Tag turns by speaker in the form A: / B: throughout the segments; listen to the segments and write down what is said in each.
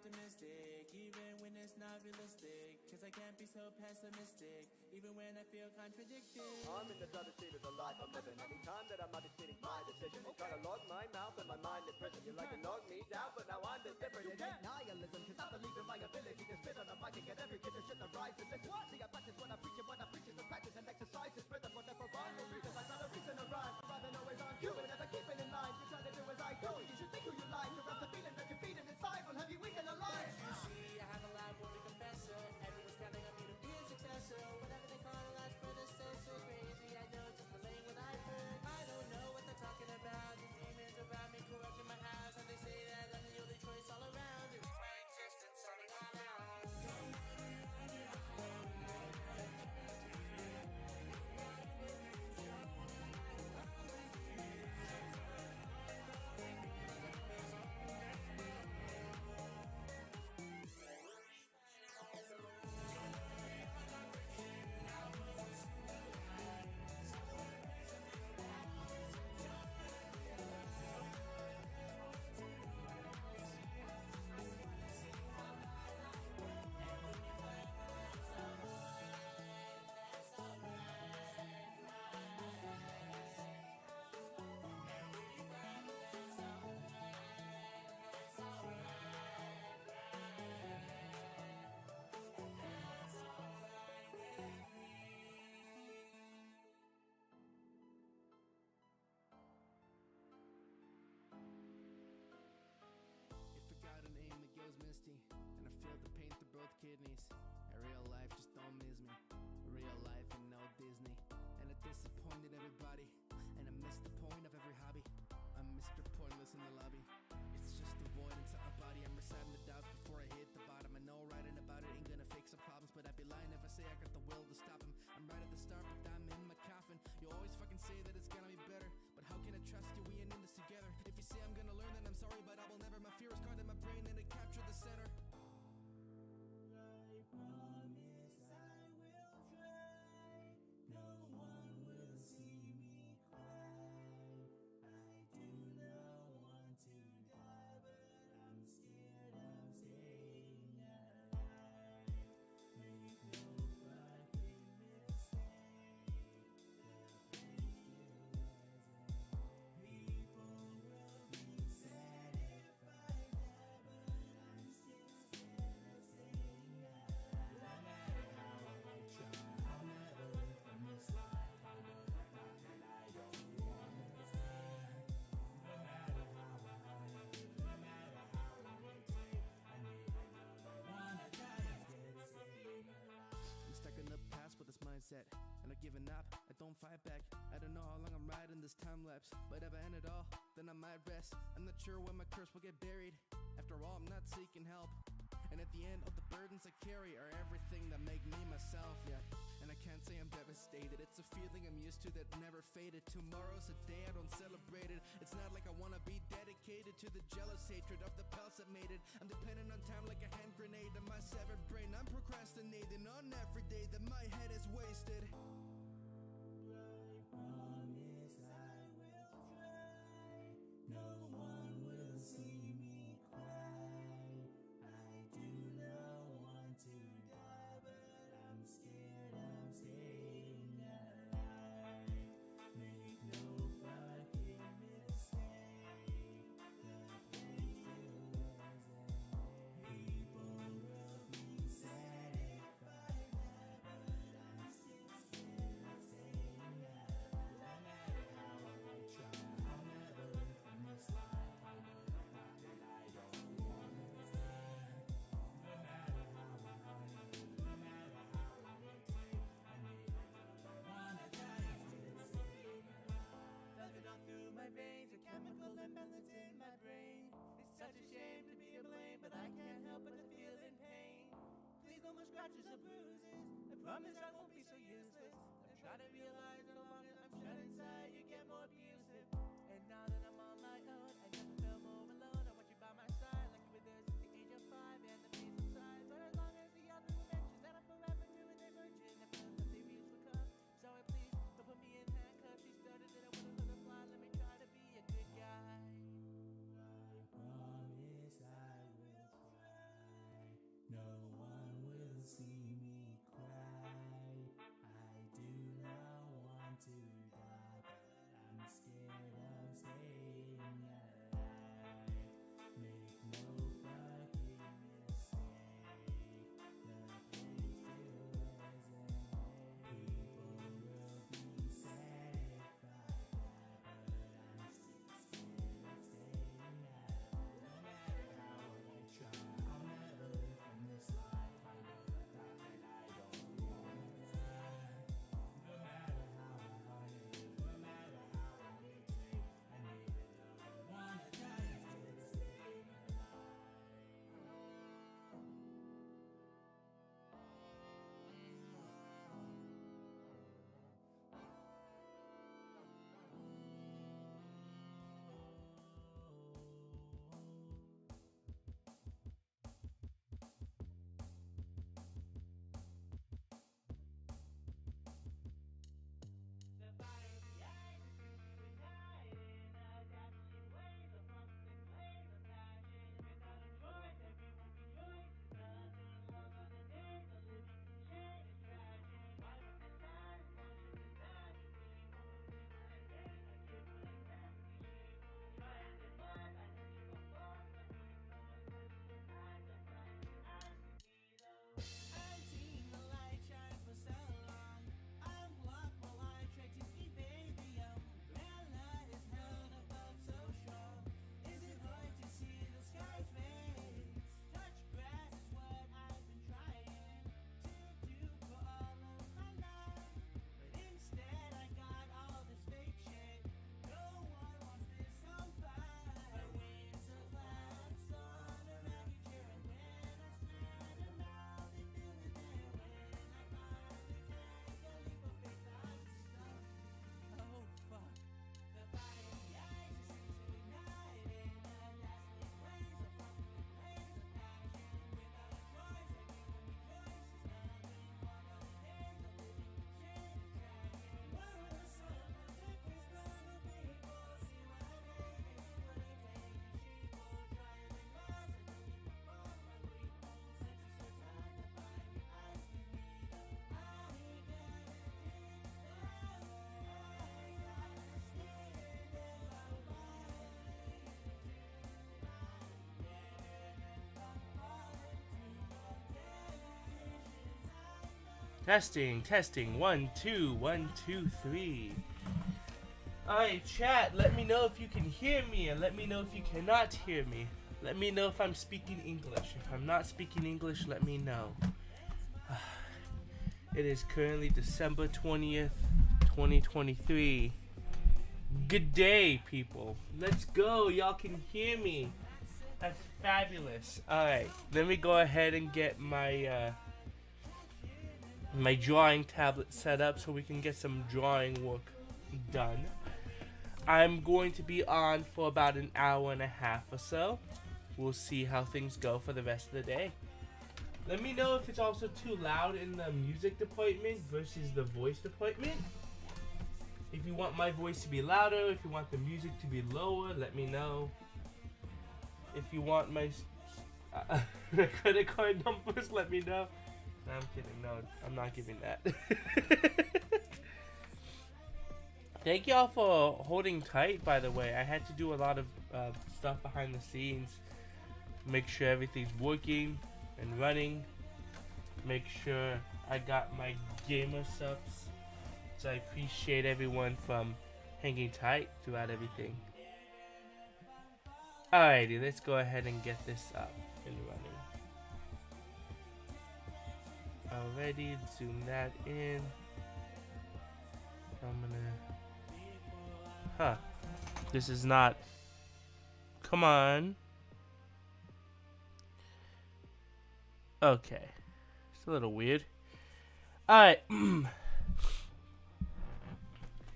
A: optimistic, even when it's not realistic. Cause I can't be so pessimistic, even when I feel contradicted.
B: I'm in the other state of the life I'm living. Anytime that I'm not stating my decision, you try to log my mouth and my mind in prison. You like to knock me down, but now I'm delivered. It ain't nihilism, cause I believe in my ability to spit on a mic and get every kid to shit the rise and listen. See, I practice when I preach, and when I preach is the practice and exercise is rhythm. Whatever rhyme no reason, I got a reason to rhyme. Rather always on cue, and never keep it in line. You try to do as I do, you should think who you like. To rest the feeling that you're feeding inside will have you weak and alive.
A: You see, I have a live worthy confessor. Everyone's counting on me to be a successor. Whatever they call a last predecessor. Crazy, I know, just relaying what I've heard. I don't know what they're talking about. The demons around me corrupting my house. And they say that I'm the only choice all around. It's my existence starting all out.
C: Misty, and I feel the pain through both kidneys. And real life just don't miss me. Real life and no Disney. And I disappointed everybody, and I missed the point of every hobby. I'm Mr. Pointless in the lobby. It's just a void inside my body. I'm reciting the doubts before I hit the bottom. I know writing about it ain't gonna fix the problems, but I'd be lying if I say I got the will to stop him. I'm right at the start, but I'm in my coffin. You always fucking say that it's gonna be better, but how can I trust you? We ain't in this together. If you say I'm gonna learn, then I'm sorry, but I will never. My fear is caught in my brain and it captured the center.
A: I promise I will try. No one will see me cry. I do not want to die, but I'm scared of staying alive. Make no fucking mistake. The place still wasn't. People will be sad if I die, but I'm still scared of staying alive. No matter how I try, I'll never live from this life. I know that I don't want to stay. No matter how I live, no matter how long it takes, I need another one to die. I'm scared of staying alive.
C: I'm stuck in the past with this mindset, and I'm giving up, I don't fight back. I don't know how long I'm riding this time lapse, but if I end it all, then I might rest. I'm not sure when my curse will get buried. After all, I'm not seeking help, and at the end, all the burdens I carry are everything that make me myself, yeah. And I can't say I'm devastated, it's a feeling I'm used to that never faded. Tomorrow's a day I don't celebrate it. It's not like I wanna be dedicated to the jealous hatred of the pals that made it. I'm dependent on time like a hand grenade on my severed brain. I'm procrastinating on every day that my head is wasted.
A: I promise I will try. No one will see me cry. I do not want to die, but I'm scared of staying alive. Make no fucking mistake. The place still wasn't. People will be sad if I die, but I'm still scared of staying alive. No matter how I try, I'll never live from this life. I know that I don't want to stay. No matter how I live, no matter how long it takes, I need another one to die. I'm still staying alive. Felt it all through my veins, a chemical imbalance in my brain. It's such a shame to be to blame, but I can't help but to feel in pain. Please no more scratches or bruises. I promise I won't be so useless. I'm trying to realize that the longer I'm shut inside, you get more abusive. And now that I'm on my own, I never felt more alone. I want you by my side, like you were there since the age of 5, and the pain subsides. But as long as the other mentions that I'm forever new and divergent, I feel that the abuse will come. Sorry, please, don't put me in handcuffs. She started that I want to let her fly. Let me try to be a good guy. I promise I will try.
D: Testing, testing. 1, 2, 1, 2, 3. Alright, chat, let me know if you can hear me, and let me know if you cannot hear me. Let me know if I'm speaking English. If I'm not speaking English, let me know. It is currently December 20th, 2023. Good day, people. Let's go. Y'all can hear me. That's fabulous. Alright, let me go ahead and get my my drawing tablet set up so we can get some drawing work done. I'm going to be on for about an hour and a half or so. We'll see how things go for the rest of the day. Let me know if it's also too loud in the music department versus the voice department. If you want my voice to be louder, if you want the music to be lower, let me know. If you want my credit card numbers, let me know. No, I'm kidding. No, I'm not giving that. Thank y'all for holding tight, by the way. I had to do a lot of stuff behind the scenes. Make sure everything's working and running. Make sure I got my gamer subs. So I appreciate everyone from hanging tight throughout everything. Alrighty, let's go ahead and get this up and running. Already, zoom that in. I'm gonna... This is not... Come on. Okay. It's a little weird. Alright.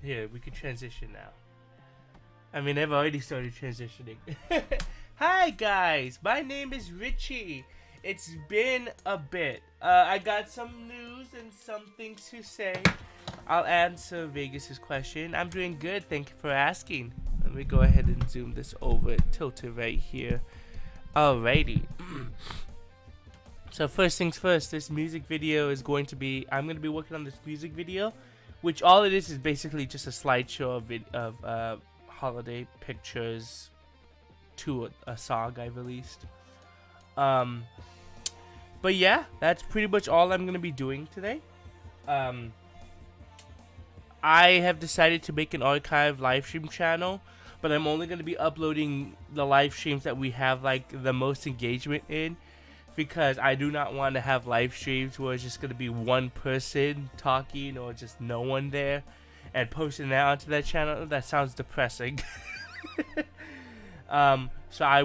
D: Here, we can transition now. I mean, I've already started transitioning. Hi, guys. My name is Richie. It's been a bit. I got some news and some things to say. I'll answer Vegas's question. I'm doing good. Thank you for asking. Let me go ahead and zoom this over. Tilt it right here. Alrighty. So first things first, this music video is going to be... I'm going to be working on this music video, which all it is basically just a slideshow of holiday pictures to a song I released. But yeah, that's pretty much all I'm going to be doing today. I have decided to make an archive live stream channel, but I'm only going to be uploading the live streams that we have like the most engagement in, because I do not want to have live streams where it's just going to be one person talking or just no one there and posting that onto that channel. That sounds depressing. So I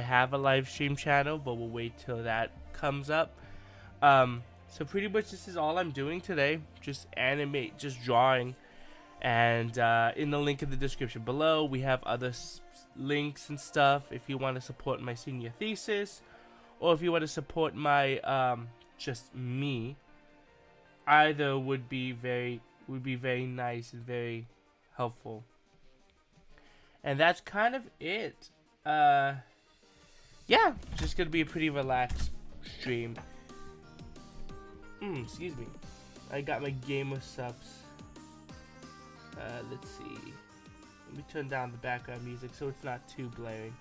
D: have a live stream channel, but we'll wait till that comes up. So pretty much this is all I'm doing today. Just drawing. And in the link in the description below, we have other links and stuff if you want to support my senior thesis, or if you want to support my just me. Either would be very nice and very helpful. And that's kind of it. Yeah, just gonna be a pretty relaxed stream. Excuse me. I got my gamer subs. Let's see. Let me turn down the background music so it's not too blaring.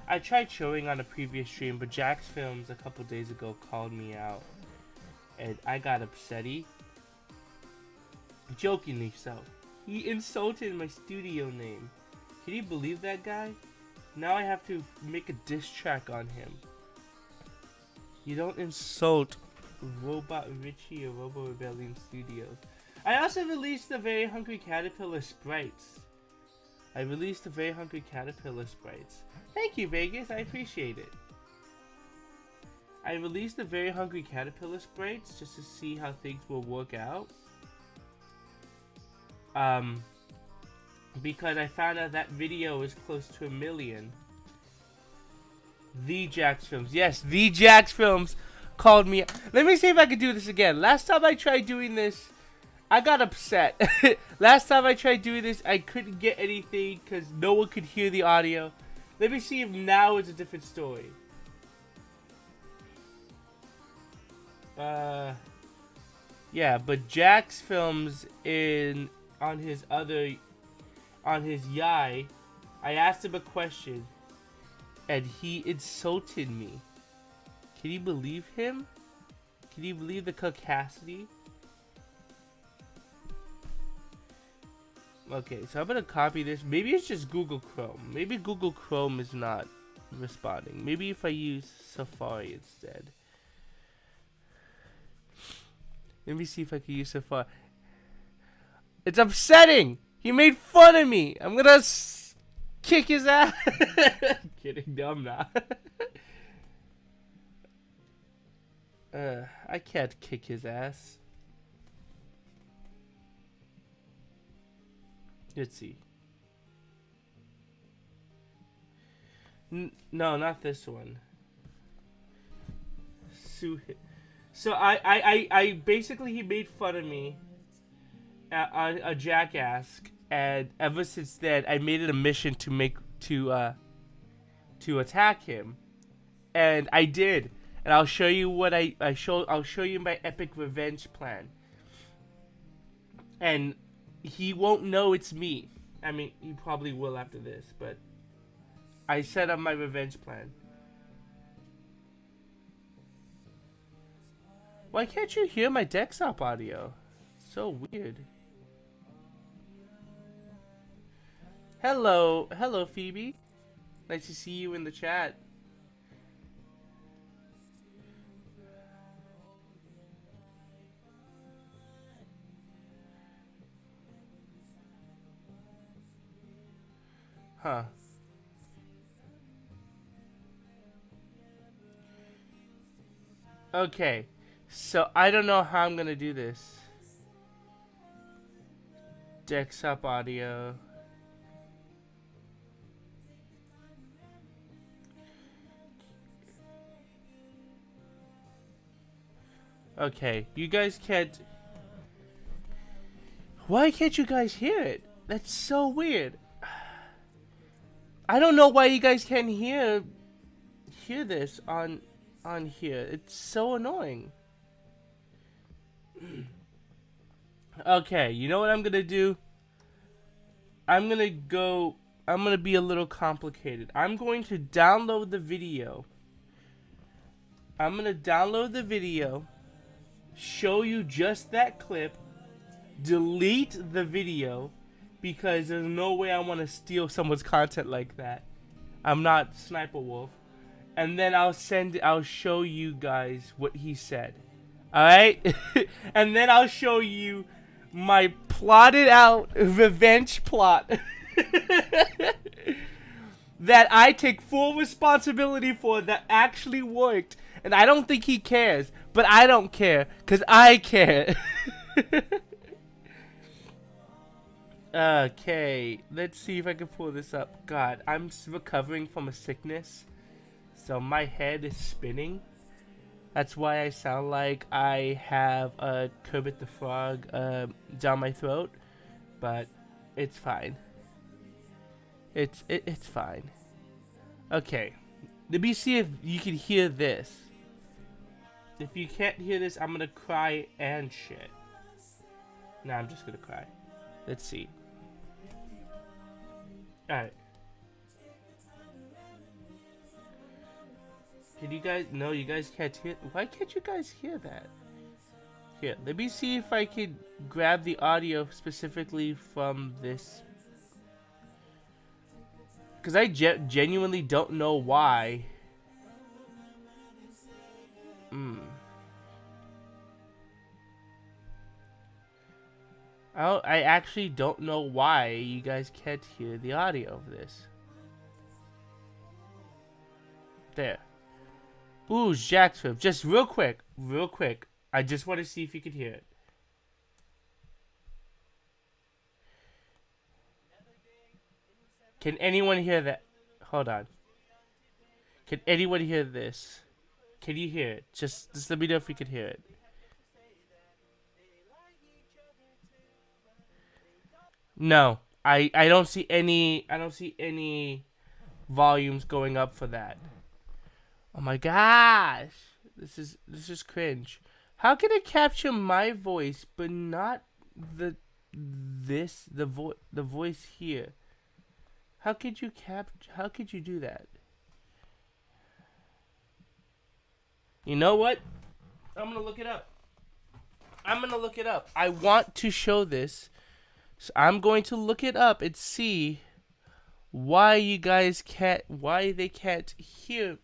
D: I tried showing on a previous stream, but Jax Films a couple days ago called me out, and I got upsetty. Jokingly so. He insulted my studio name. Can you believe that guy? Now I have to make a diss track on him. You don't insult RobotRichie or RoboRebellion Studios. I also released the Very Hungry Caterpillar sprites. Thank you, Vegas. I appreciate it. I released the Very Hungry Caterpillar sprites just to see how things will work out. Because I found out that video is close to 1 million. The Jax Films. Yes, the Jax Films called me. Let me see if I can do this again. Last time I tried doing this, I got upset. Last time I tried doing this, I couldn't get anything because no one could hear the audio. Let me see if now it's a different story. Yeah, but Jax Films on his Yai, I asked him a question, and he insulted me. Can you believe him? Can you believe the caucasity? Okay, so I'm gonna copy this. Maybe it's just Google Chrome. Maybe Google Chrome is not responding. Maybe if I use Safari instead. Let me see if I can use Safari. It's upsetting! He made fun of me! I'm gonna kick his ass! Kidding, no I'm not. I can't kick his ass. Let's see. No, not this one. So I basically, he made fun of me on a jackass, and ever since then I made it a mission to attack him, and I did, and I'll show you what I'll show you my epic revenge plan, and he won't know it's me. I mean, he probably will after this, but I set up my revenge plan. Why can't you hear my desktop audio? So weird. Hello, Phoebe. Nice to see you in the chat. Huh. Okay. So, I don't know how I'm gonna do this. Desktop audio. Okay, you guys can't... Why can't you guys hear it? That's so weird. I don't know why you guys can't hear this on here. It's so annoying. Okay, you know what I'm gonna do? I'm gonna be a little complicated. I'm going to download the video. I'm gonna download the video, show you just that clip, delete the video, because there's no way I want to steal someone's content like that. I'm not Sniper Wolf. And then I'll show you guys what he said. Alright? And then I'll show you my plotted out revenge plot that I take full responsibility for, that actually worked. And I don't think he cares, but I don't care, because I care. Okay, let's see if I can pull this up. God, I'm recovering from a sickness, so my head is spinning. That's why I sound like I have a Kermit the Frog down my throat, but it's fine. It's fine. Okay, let me see if you can hear this. If you can't hear this, I'm gonna cry and shit. Nah, I'm just gonna cry. Let's see. Alright. Can you guys... No, you guys can't hear... Why can't you guys hear that? Here, let me see if I can grab the audio specifically from this. Because I genuinely don't know why. I actually don't know why you guys can't hear the audio of this. There. Ooh, Jacksford. Just real quick. I just want to see if you can hear it. Can anyone hear that? Hold on. Can anyone hear this? Can you hear it? Just let me know if you can hear it. No, I don't see any volumes going up for that. Oh my gosh, this is cringe. How can it capture my voice but not the voice here? How could you do that? You know what? I'm gonna look it up. I want to show this. So I'm going to look it up and see why they can't hear.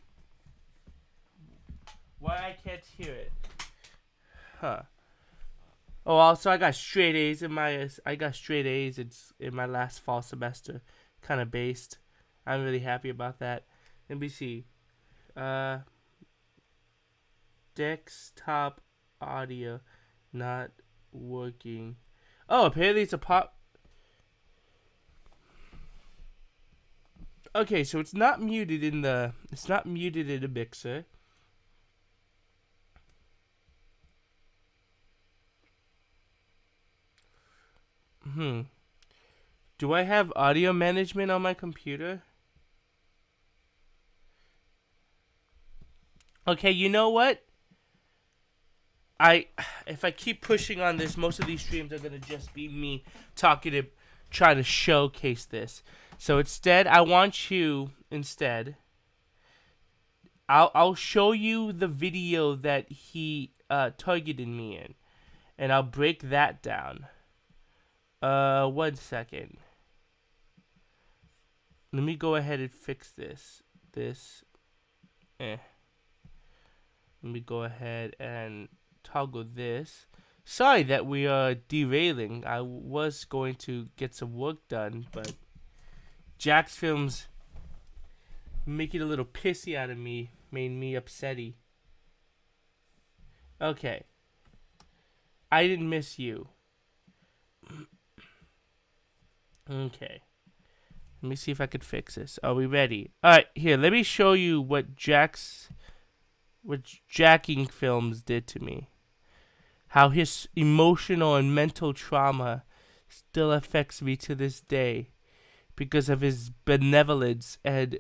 D: Why I can't hear it. Huh. Oh, also I got straight A's in my last fall semester. Kind of based. I'm really happy about that. Let me see. Desktop audio not working. Oh, apparently it's a pop. Okay, so it's not muted in the mixer. Do I have audio management on my computer? Okay, you know what? If I keep pushing on this, most of these streams are gonna just be me talking to try to showcase this. So instead, I'll show you the video that he targeted me in, and I'll break that down. 1 second. Let me go ahead and fix this. Let me go ahead and toggle this. Sorry that we are derailing. I was going to get some work done, but Jack's films making a little pissy out of me made me upsetty. Okay. I didn't miss you. Okay. Let me see if I could fix this. Are we ready? Alright, here, let me show you what jacking films did to me. How his emotional and mental trauma still affects me to this day because of his benevolence and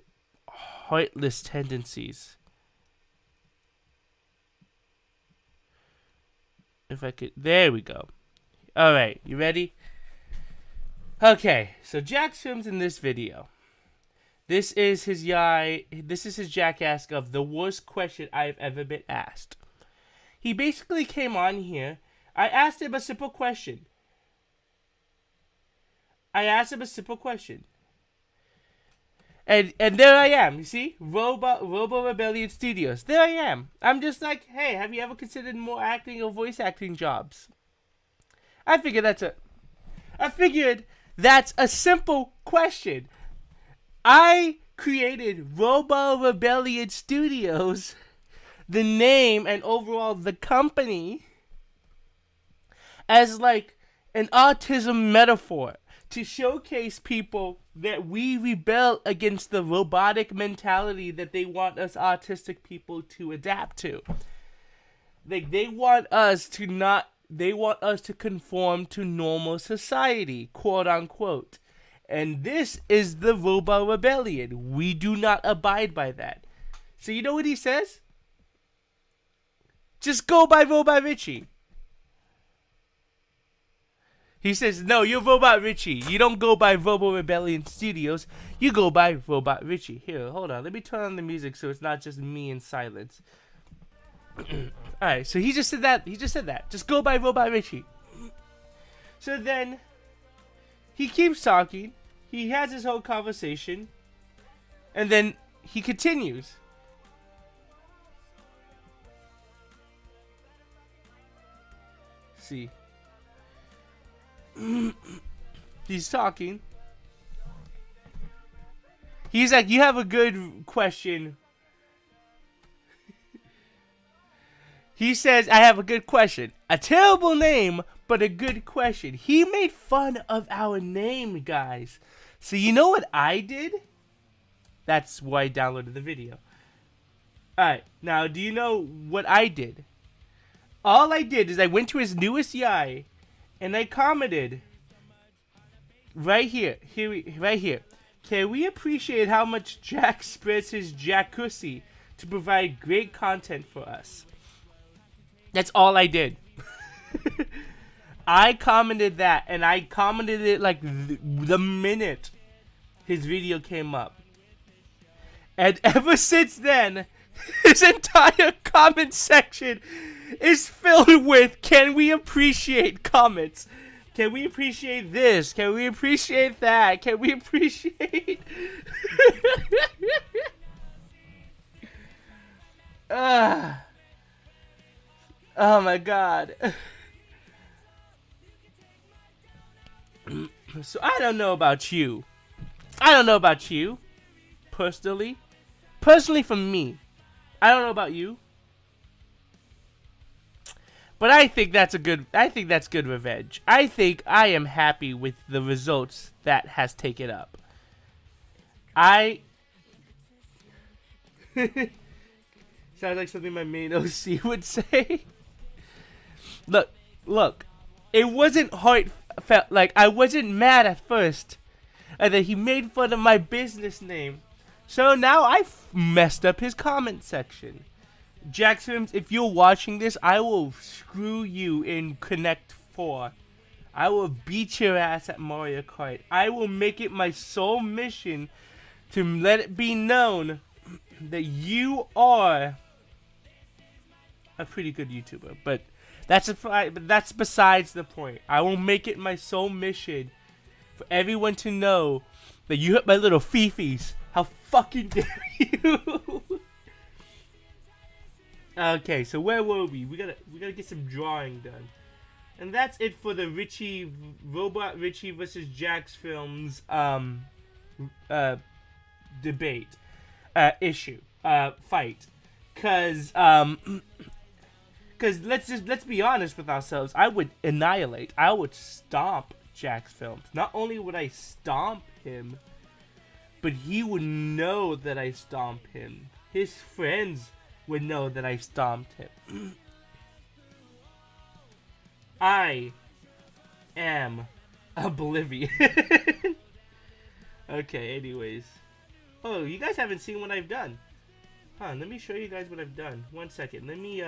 D: heartless tendencies. If I could, there we go. Alright, you ready? Okay, so Jack's films in this video. This is his jackass of the worst question I've ever been asked. He basically came on here. I asked him a simple question. And there I am, you see? RoboRebellion Studios. There I am. I'm just like, hey, have you ever considered more acting or voice acting jobs? I figured that's a simple question. I created RoboRebellion Studios, the name and overall the company, as like an autism metaphor to showcase people that we rebel against the robotic mentality that they want us autistic people to adapt to. Like they want us to conform to normal society, quote unquote. And this is the RoboRebellion. We do not abide by that. So you know what he says? Just go by RobotRichie. He says, no, you're RobotRichie. You don't go by RoboRebellion Studios. You go by RobotRichie. Here, hold on. Let me turn on the music so it's not just me in silence. Alright, so he just said that. Just go by RobotRichie. So then, he keeps talking. He has his whole conversation. And then, he continues. See. He's talking. He's like, you have a good question. He says, I have a good question. A terrible name, but a good question. He made fun of our name, guys. So you know what I did? That's why I downloaded the video. Alright, now do you know what I did? All I did is I went to his newest AI and I commented right here. Can we appreciate how much Jack spreads his jacuzzi to provide great content for us? That's all I did. I commented that, and I commented it like the minute his video came up. And ever since then, his entire comment section is filled with can we appreciate comments. Can we appreciate this? Can we appreciate that? Can we appreciate... Oh my god. So I don't know about you. Personally. Personally for me. I don't know about you. But I think that's good revenge. I think I am happy with the results that has taken up. Sounds like something my main OC would say. Look. It wasn't heartfelt. Like, I wasn't mad at first. And then he made fun of my business name. So now I messed up his comment section. Jack Sims, if you're watching this, I will screw you in Connect 4. I will beat your ass at Mario Kart. I will make it my sole mission to let it be known that you are a pretty good YouTuber. But that's besides the point. I will make it my sole mission for everyone to know that you hit my little fifis. How fucking dare you? Okay, so where were we? We gotta get some drawing done, and that's it for the RobotRichie versus Jax Films debate issue fight, cause let's be honest with ourselves. I would stomp Jax Films. Not only would I stomp him, but he would know that I stomp him. His friends would know that I stomped him. I am oblivious. Okay, anyways. Oh, you guys haven't seen what I've done. Huh, let me show you guys what I've done. 1 second. Let me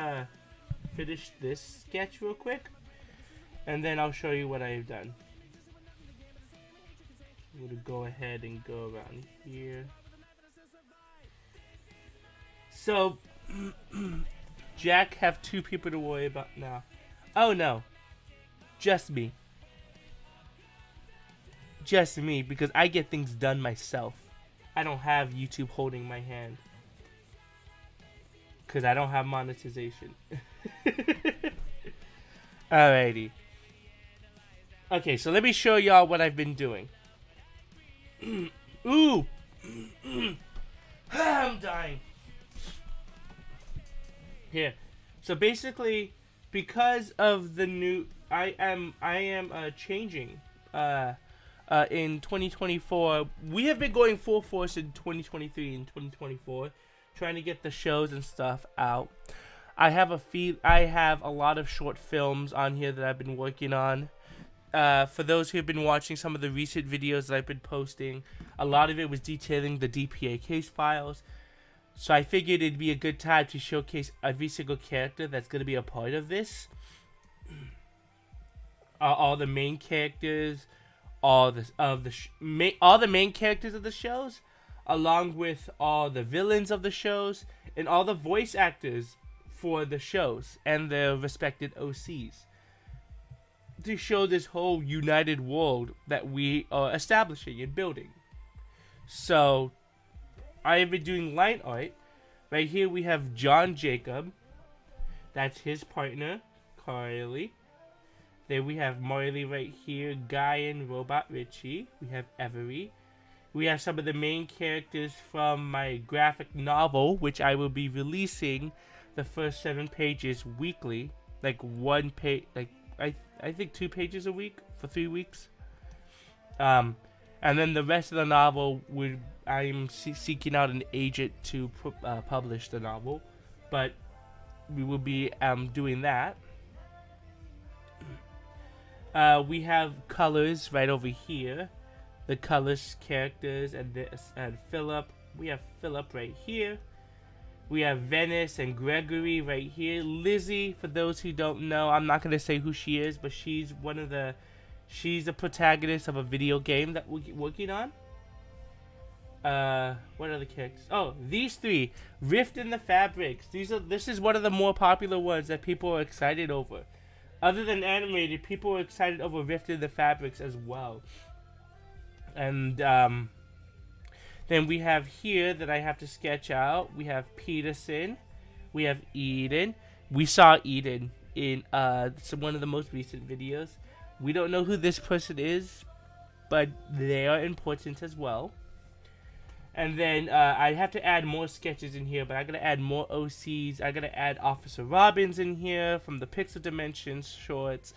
D: finish this sketch real quick. And then I'll show you what I've done. I'm gonna go ahead and go around here. So, Jack have 2 people to worry about now. Oh no. Just me. Just me, because I get things done myself. I don't have YouTube holding my hand. Because I don't have monetization. Alrighty. Okay, so let me show y'all what I've been doing. Ooh! I'm dying. Here. So basically, because of the new... I am changing. In 2024, we have been going full force in 2023 and 2024, trying to get the shows and stuff out. I have a lot of short films on here that I've been working on. For those who have been watching some of the recent videos that I've been posting, a lot of it was detailing the DPA case files. So I figured it'd be a good time to showcase every single character that's going to be a part of this. All the main characters, all the main characters of the shows, along with all the villains of the shows, and all the voice actors for the shows and their respected OCs, to show this whole united world that we are establishing and building. So I have been doing line art. Right here we have John Jacob. That's his partner, Carly. Then we have Marley right here, Guy and RobotRichie. We have Every. We have some of the main characters from my graphic novel, which I will be releasing the first 7 pages weekly. Like 1 page, like I think 2 pages a week for 3 weeks. And then the rest of the novel I'm seeking out an agent to publish the novel, but we will be doing that. We have Colors right over here, the Colors characters, and Philip. We have Philip right here. We have Venice and Gregory right here. Lizzie, for those who don't know, I'm not gonna say who she is, but she's a protagonist of a video game that we're working on. what are the characters? Oh, these three. Rift in the Fabrics. This is one of the more popular ones that people are excited over. Other than animated, people are excited over Rift in the Fabrics as well. And, then we have here that I have to sketch out. We have Peterson. We have Eden. We saw Eden in, one of the most recent videos. We don't know who this person is, but they are important as well. And then I have to add more sketches in here, but I'm going to add more OCs. I'm going to add Officer Robbins in here from the Pixel Dimensions shorts.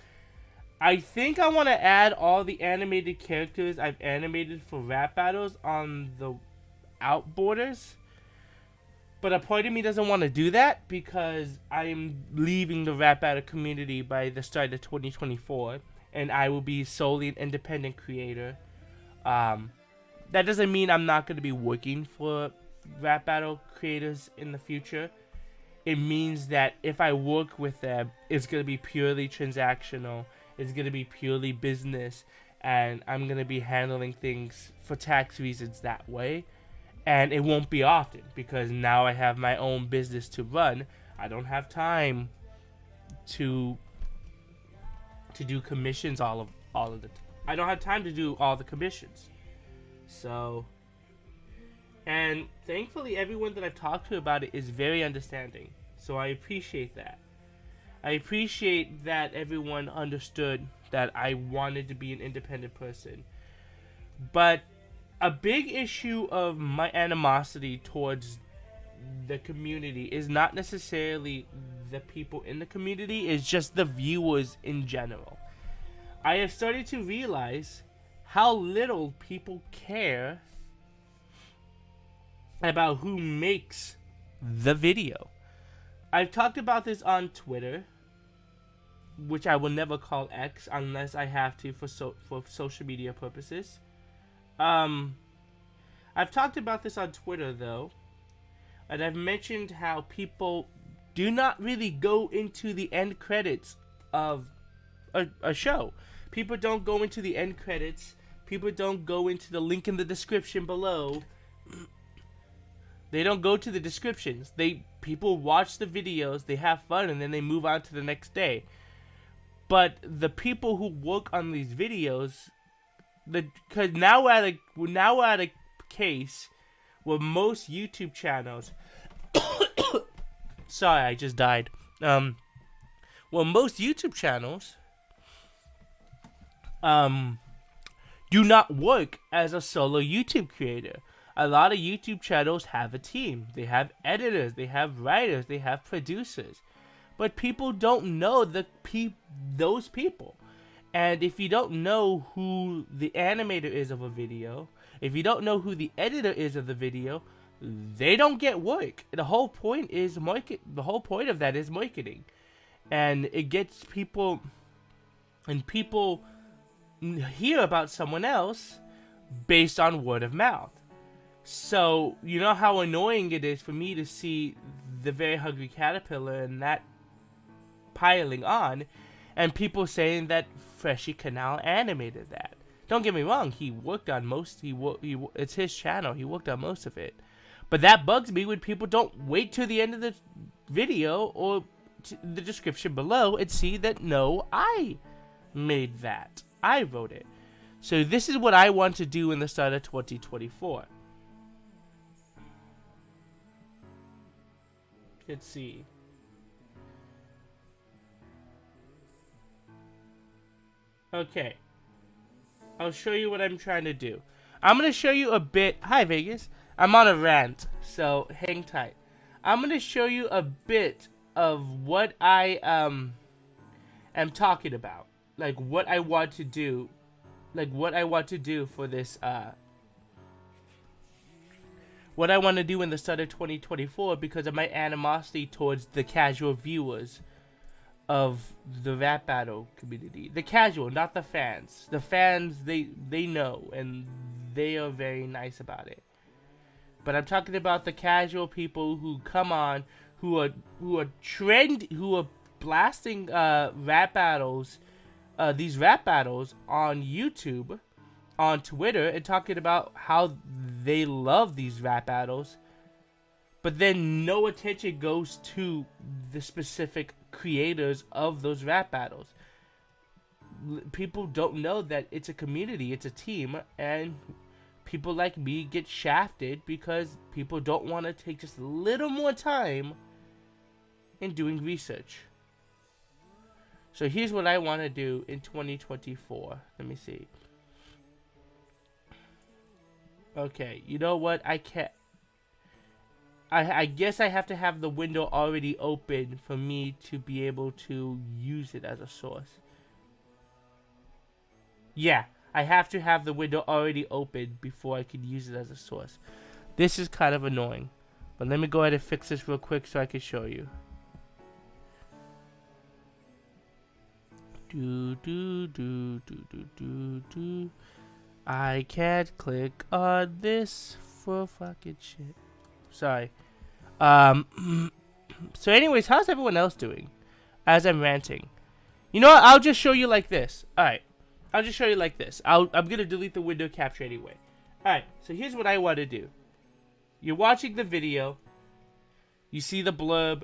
D: I think I want to add all the animated characters I've animated for rap battles on the out borders. But a part of me doesn't want to do that because I'm leaving the rap battle community by the start of 2024. And I will be solely an independent creator. That doesn't mean I'm not going to be working for rap battle creators in the future. It means that if I work with them, it's going to be purely transactional. It's going to be purely business. And I'm going to be handling things for tax reasons that way. And it won't be often because now I have my own business to run. I don't have time to do commissions all of the time. I don't have time to do all the commissions. So, and thankfully everyone that I've talked to about it is very understanding. So I appreciate that. I appreciate that everyone understood that I wanted to be an independent person. But a big issue of my animosity towards the community is not necessarily the people in the community, it's just the viewers in general. I have started to realize how little people care about who makes the video. I've talked about this on Twitter, which I will never call X unless I have to for social media purposes. I've talked about this on Twitter though, and I've mentioned how people do not really go into the end credits of a show. People don't go into the end credits. People don't go into the link in the description below. They don't go to the descriptions. People watch the videos, they have fun, and then they move on to the next day. But the people who work on these videos, because now we're at a case where most YouTube channels, sorry, I just died. Well, most YouTube channels, do not work as a solo YouTube creator. A lot of YouTube channels have a team. They have editors, they have writers, they have producers. But people don't know those people. And if you don't know who the animator is of a video, if you don't know who the editor is of the video, they don't get work. The whole point is the whole point of that is marketing. And it gets people, and people hear about someone else based on word of mouth. So, you know how annoying it is for me to see the Very Hungry Caterpillar and that piling on, and people saying that Freshie Canal animated that. Don't get me wrong, he worked on most, it's his channel, he worked on most of it. But that bugs me when people don't wait till the end of the video or the description below and see that, no, I made that. I wrote it. So this is what I want to do in the start of 2024. Let's see. Okay. I'll show you what I'm trying to do. I'm going to show you a bit. Hi, Vegas. I'm on a rant, so hang tight. I'm going to show you a bit of what I am talking about. Like, what I want to do. Like, what I want to do for this, what I want to do in the start of 2024 because of my animosity towards the casual viewers of the rap battle community. The casual, not the fans. The fans, they know, and they are very nice about it. But I'm talking about the casual people who come on, who are blasting rap battles, these rap battles on YouTube, on Twitter and talking about how they love these rap battles, but then no attention goes to the specific creators of those rap battles. People don't know that it's a community, it's a team, and people like me get shafted because people don't want to take just a little more time in doing research. So here's what I want to do in 2024. Let me see. Okay, you know what? I can't. I guess I have to have the window already open for me to be able to use it as a source. Yeah, I have to have the window already open before I can use it as a source. This is kind of annoying. But let me go ahead and fix this real quick so I can show you. I can't click on this for fucking shit. Sorry. So anyways, how's everyone else doing? As I'm ranting. You know what? I'll just show you like this. Alright. I'll just show you like this. I'm going to delete the window capture anyway. Alright. So here's what I want to do. You're watching the video. You see the blurb.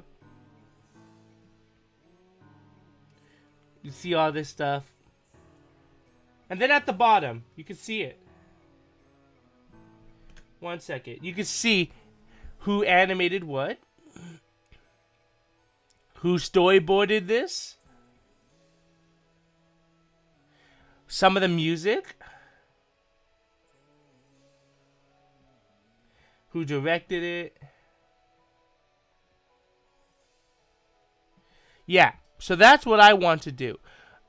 D: You see all this stuff. And then at the bottom, you can see it. 1 second. You can see who animated what. Who storyboarded this. Some of the music. Who directed it. Yeah. So that's what I want to do.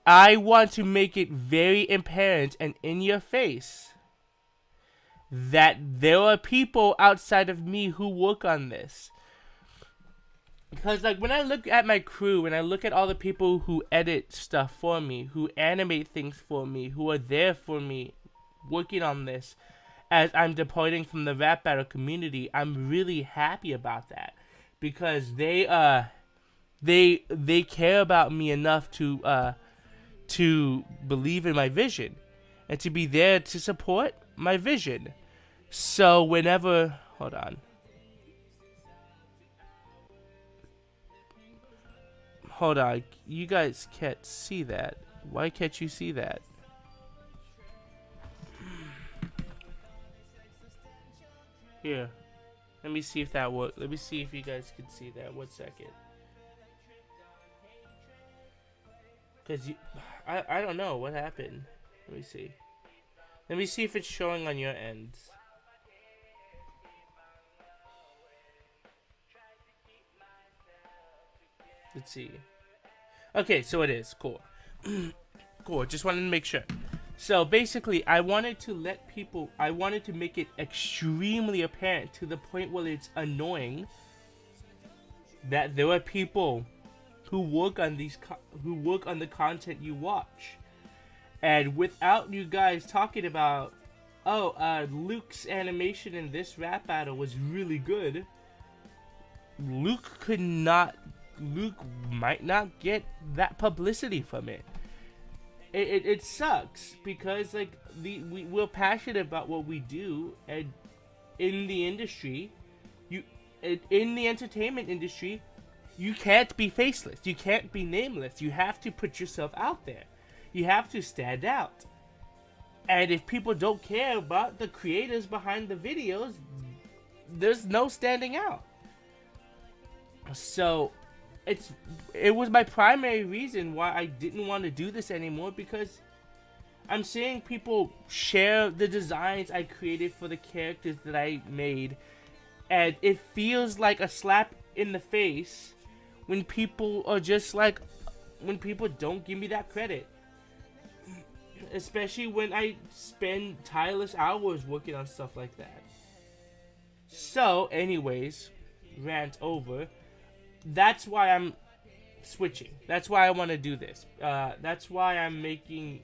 D: I want to make it very apparent and in your face that there are people outside of me who work on this. Because like when I look at my crew and I look at all the people who edit stuff for me, who animate things for me, who are there for me working on this as I'm departing from the rap battle community, I'm really happy about that. Because they care about me enough to believe in my vision and to be there to support my vision. So whenever, hold on. Hold on, you guys can't see that. Why can't you see that? Here, let me see if that works. Let me see if you guys can see that. 1 second. Cause I don't know what happened. Let me see. Let me see if it's showing on your ends. Let's see. Okay, so it is. Cool. Cool. Just wanted to make sure. So basically, I wanted to make it extremely apparent to the point where it's annoying that there are people who work on the content you watch. And without you guys talking about, Luke's animation in this rap battle was really good, Luke might not get that publicity from it. It sucks because like we're passionate about what we do, and in the industry, in the entertainment industry, you can't be faceless. You can't be nameless. You have to put yourself out there. You have to stand out. And if people don't care about the creators behind the videos, there's no standing out. So it was my primary reason why I didn't want to do this anymore, because I'm seeing people share the designs I created for the characters that I made, and it feels like a slap in the face when people don't give me that credit. Especially when I spend tireless hours working on stuff like that. So, anyways, rant over. That's why I'm switching. That's why I want to do this. That's why I'm making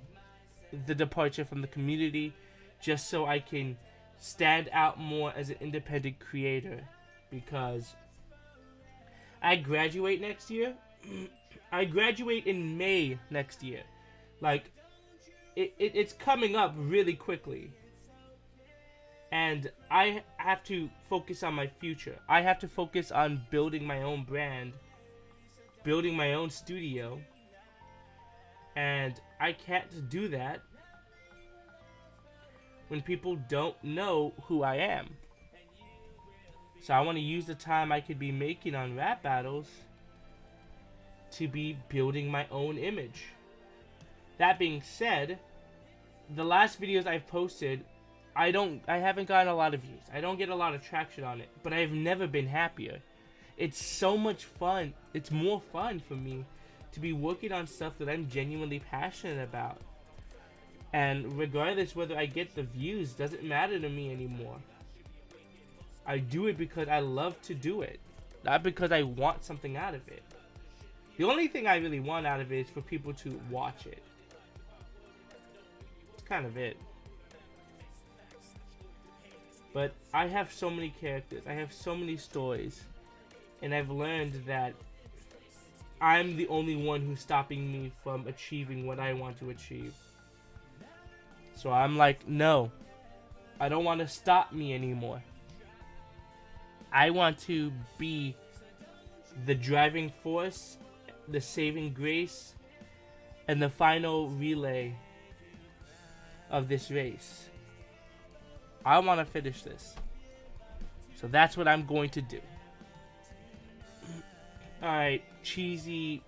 D: the departure from the community, just so I can stand out more as an independent creator. Because I graduate next year. I graduate in May next year. Like, it's coming up really quickly. And I have to focus on my future. I have to focus on building my own brand, building my own studio. And I can't do that when people don't know who I am. So I want to use the time I could be making on rap battles to be building my own image. That being said, the last videos I've posted, I haven't gotten a lot of views. I don't get a lot of traction on it, but I've never been happier. It's so much fun. It's more fun for me to be working on stuff that I'm genuinely passionate about. And regardless whether I get the views, doesn't matter to me anymore. I do it because I love to do it, not because I want something out of it. The only thing I really want out of it is for people to watch it. It's kind of it. But I have so many characters, I have so many stories, and I've learned that I'm the only one who's stopping me from achieving what I want to achieve. So I'm like, no, I don't want to stop me anymore. I want to be the driving force, the saving grace, and the final relay of this race. I want to finish this. So that's what I'm going to do. Alright, cheesy,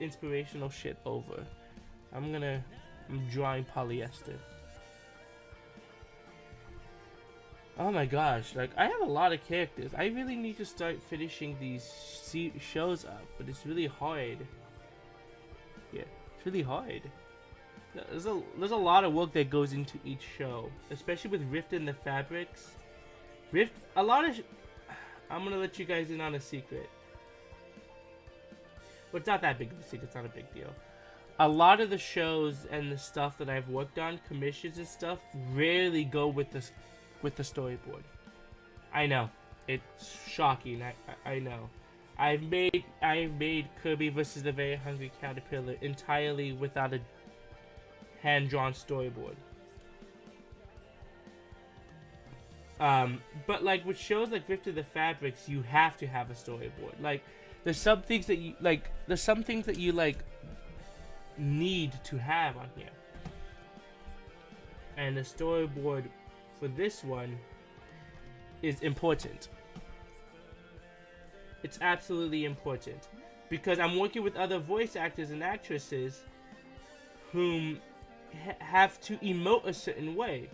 D: inspirational shit over. I'm drawing polyester. Oh my gosh, like, I have a lot of characters. I really need to start finishing these shows up, but it's really hard. Yeah, it's really hard. There's a lot of work that goes into each show, especially with Rift in the Fabrics. I'm gonna let you guys in on a secret. But it's not that big of a secret, it's not a big deal. A lot of the shows and the stuff that I've worked on, commissions and stuff, rarely go with the storyboard. I know, it's shocking. I know. I've made Kirby vs. the Very Hungry Caterpillar entirely without a hand-drawn storyboard. But like with shows like Rift of the Fabrics, you have to have a storyboard. Like there's some things that you need to have on here. And the storyboard for this one is important. It's absolutely important because I'm working with other voice actors and actresses whom have to emote a certain way.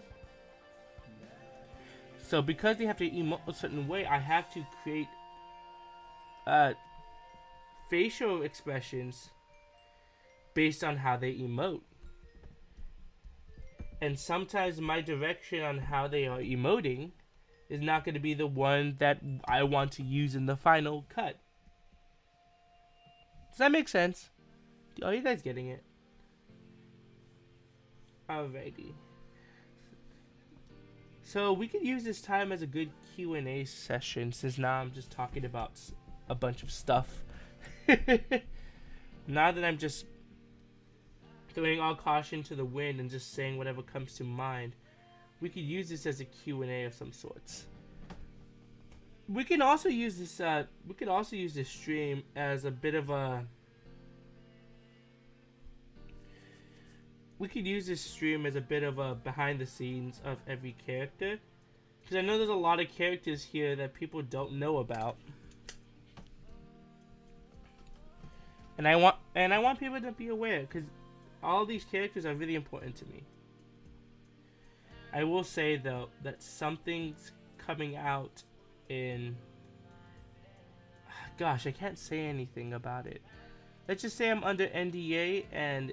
D: So because they have to emote a certain way, I have to create facial expressions based on how they emote. And sometimes my direction on how they are emoting is not going to be the one that I want to use in the final cut. Does that make sense? Are you guys getting it? Alrighty. So we could use this time as a good Q&A session, since now I'm just talking about a bunch of stuff. Now that I'm just throwing all caution to the wind and just saying whatever comes to mind, we could use this as a Q&A of some sorts. We can also use this. We could also use this stream as a bit of a. We could use this stream as a bit of a behind the scenes of every character, because I know there's a lot of characters here that people don't know about, and I want people to be aware, because all these characters are really important to me. I will say though that something's coming out in. Gosh, I can't say anything about it. Let's just say I'm under NDA and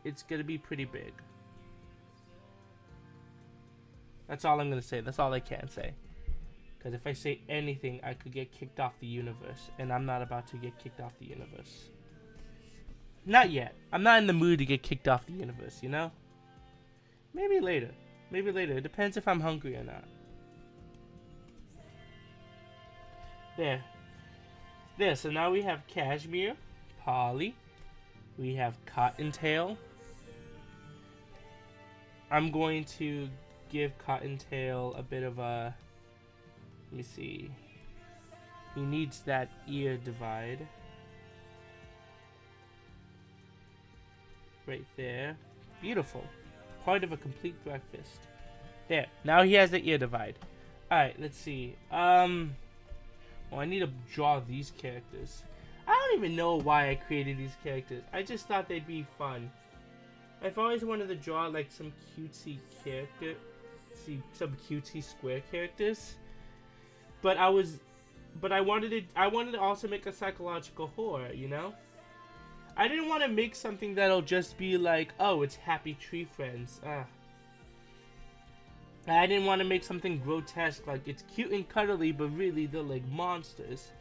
D: it's gonna be pretty big. That's all I'm gonna say. That's all I can say. Because if I say anything, I could get kicked off the universe, and I'm not about to get kicked off the universe. Not yet. I'm not in the mood to get kicked off the universe, you know? Maybe later. Maybe later. It depends if I'm hungry or not. There, so now we have Cashmere, Polly, we have Cottontail, I'm going to give Cottontail a bit of a, let me see, he needs that ear divide right there. Beautiful. Part of a complete breakfast. There, now he has the ear divide. Alright, let's see. Well, I need to draw these characters. I don't even know why I created these characters. I just thought they'd be fun. I've always wanted to draw like some cutesy character, some cutesy square characters. But I wanted to also make a psychological horror, you know? I didn't want to make something that'll just be like, oh, it's Happy Tree Friends. I didn't want to make something grotesque, like it's cute and cuddly, but really they're like monsters.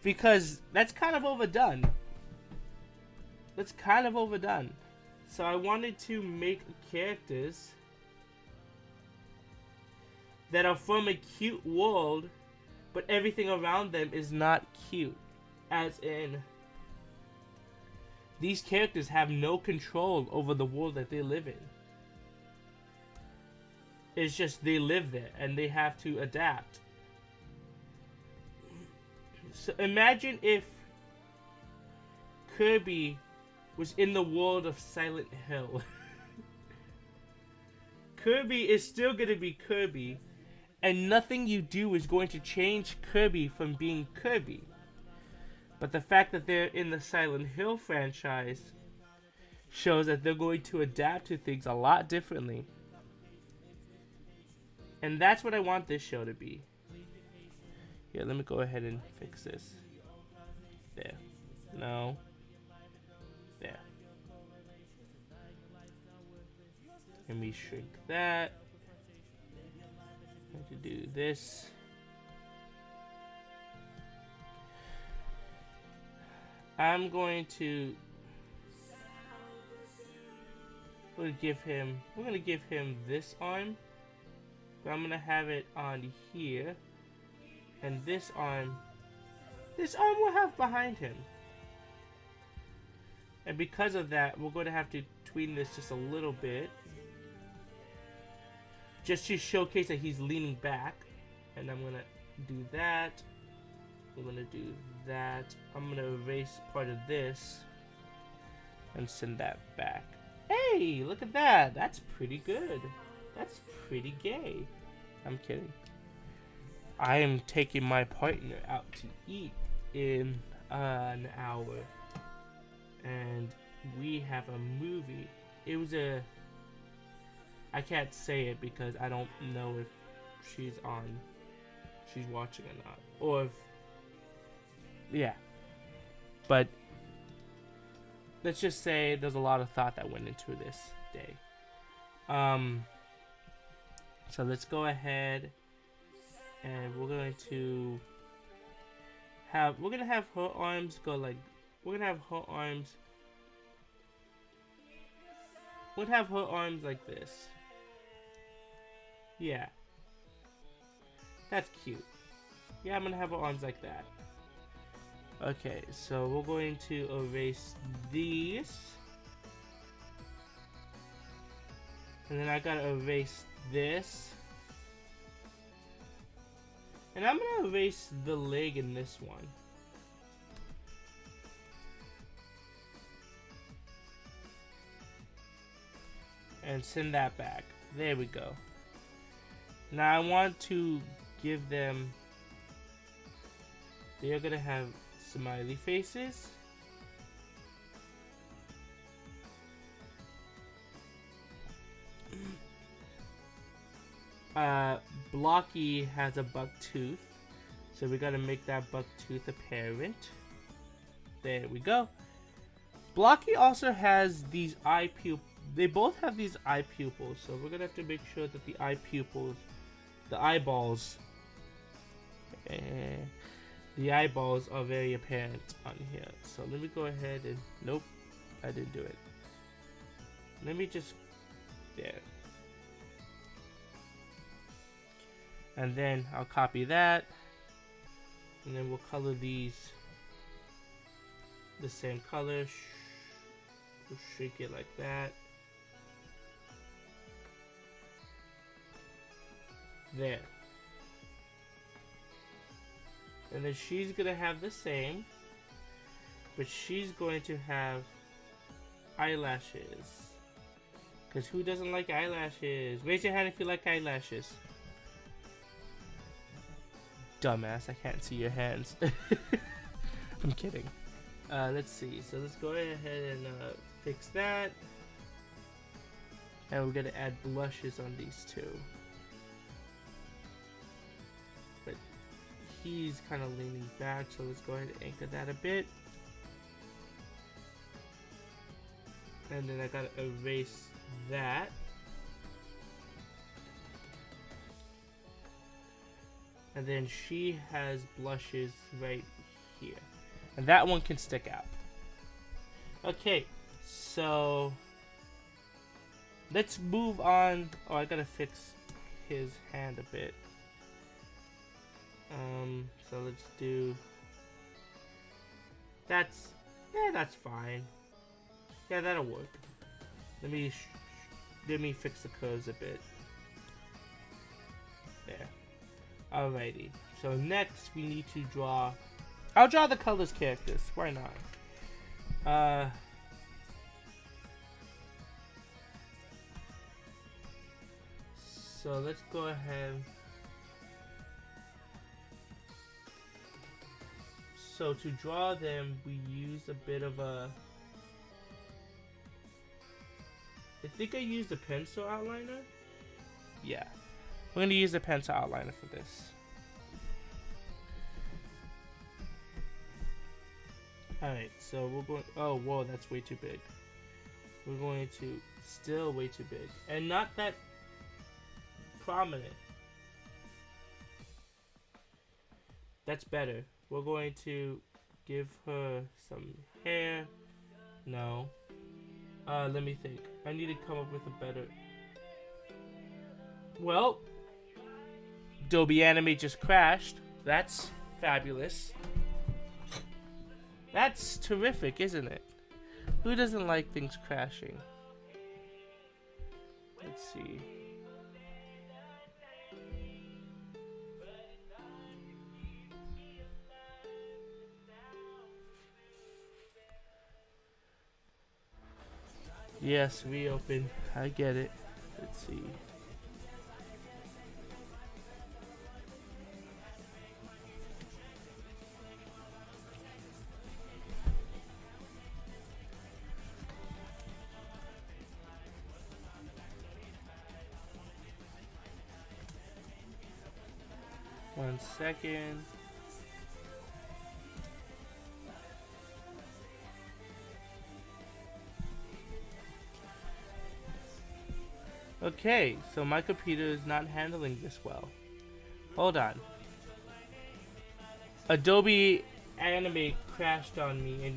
D: Because that's kind of overdone. That's kind of overdone. So I wanted to make characters that are from a cute world, but everything around them is not cute. As in, these characters have no control over the world that they live in. It's just they live there and they have to adapt. So imagine if Kirby was in the world of Silent Hill. Kirby is still going to be Kirby, and nothing you do is going to change Kirby from being Kirby. But the fact that they're in the Silent Hill franchise shows that they're going to adapt to things a lot differently. And that's what I want this show to be. Yeah, let me go ahead and fix this. There. No. There. Let me shrink that. I have to do this. I'm going to give him this arm. But I'm gonna have it on here. And this arm will have behind him. And because of that, we're going to have to tween this just a little bit. Just to showcase that he's leaning back. And I'm going to do that. I'm going to do that. I'm going to erase part of this. And send that back. Hey, look at that. That's pretty good. That's pretty gay. I'm kidding. I am taking my partner out to eat in an hour. And we have a movie. It was a... I can't say it because I don't know if she's watching or not. Or if... Yeah. But let's just say there's a lot of thought that went into this day. So let's go ahead and we're gonna have her arms go like, we're gonna have her arms like this. Yeah. That's cute. Yeah, I'm gonna have her arms like that. Okay, so we're going to erase these. And then I gotta erase this. And I'm gonna erase the leg in this one. And send that back. There we go. Now I want to give them... They're gonna have smiley faces. Blocky has a buck tooth, so we gotta make that buck tooth apparent. There we go. Blocky also has these eye pupils. They both have these eye pupils, so we're gonna have to make sure that the eye pupils, the eyeballs are very apparent on here. So let me go ahead and, nope, I didn't do it. Let me just, there. And then I'll copy that. And then we'll color these the same color. We'll shrink it like that. There. And then she's gonna have the same, but she's going to have eyelashes. Because who doesn't like eyelashes? Raise your hand if you like eyelashes. Dumbass, I can't see your hands. I'm kidding. Let's see. So let's go ahead and fix that. And we're gonna add blushes on these two. But he's kind of leaning back, so let's go ahead and anchor that a bit. And then I gotta erase that. And then she has blushes right here. And that one can stick out. Okay, so let's move on. Oh, I gotta fix his hand a bit. So let's do. That's fine. Yeah, that'll work. Let me fix the curves a bit. There. Alrighty. So next we need to draw. I'll draw the colors characters. Why not? So let's go ahead. So to draw them, we use a bit of a. I think I used a pencil outliner. Yeah, we're gonna use the pencil outliner for this. Alright, so we're going. Oh, whoa, that's way too big. We're going to still way too big, and not that prominent. That's better. We're going to give her some hair. No. Let me think. I need to come up with a better. Well, Adobe Animate just crashed. That's fabulous. That's terrific, isn't it? Who doesn't like things crashing? Let's see. Yes, reopen. I get it. Let's see. One second. Okay, so my computer is not handling this well. Hold on. Adobe Animate crashed on me